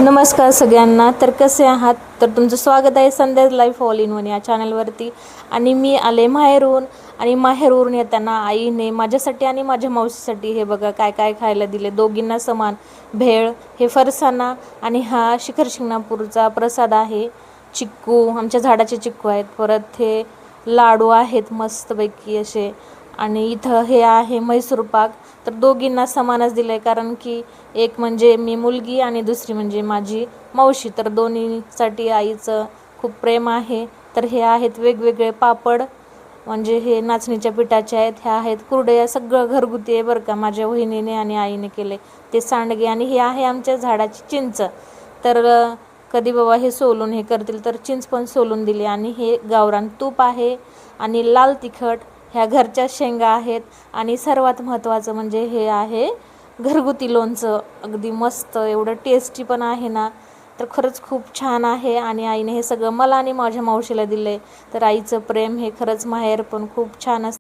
नमस्कार सगळ्यांना. तर कसे आहात? तर तुमचं स्वागत आहे संध्या लाईफ ऑल इन वन या चॅनलवरती. आणि मी आले माहेरून. आणि माहेरवरून येताना आईने माझ्यासाठी आणि माझ्या मावशीसाठी हे बघा काय काय खायला दिले, दोघींना समान. भेळ, हे फरसाणा, आणि हा शिखर शिंगणापूरचा प्रसाद आहे. चिक्कू, आमच्या झाडाचे चिक्कू आहेत. परत हे लाडू आहेत मस्तपैकी असे. आणि इथं हे आहे म्हैसूर पाक. तर दोघींना समानच दिलं आहे, कारण की एक म्हणजे मी मुलगी आणि दुसरी म्हणजे माझी मावशी. तर दोन्हीसाठी आईचं खूप प्रेम आहे. तर हे आहेत वेगवेगळे पापड, म्हणजे हे नाचणीच्या पिठाचे आहेत. ह्या आहेत कुरडया, सगळं घरगुती आहे बरं का, माझ्या वहिनीने आणि आईने केले. ते सांडगे, आणि हे आहे आमच्या झाडाची चिंच. तर कधी बाबा हे सोलून हे करतील तर चिंच पण सोलून दिली. आणि हे गावरान तूप आहे, आणि लाल तिखट, ह्या घरच्या शेंगा आहेत. आणि सर्वात महत्त्वाचं म्हणजे हे आहे घरगुती लोणचं. अगदी मस्त, एवढं टेस्टी पण आहे ना. तर खरंच खूप छान आहे. आणि आईने हे सगळं मला आणि माझ्या मावशीला दिलं आहे. तर आईचं प्रेम हे खरंच माहेर पण खूप छान असतं.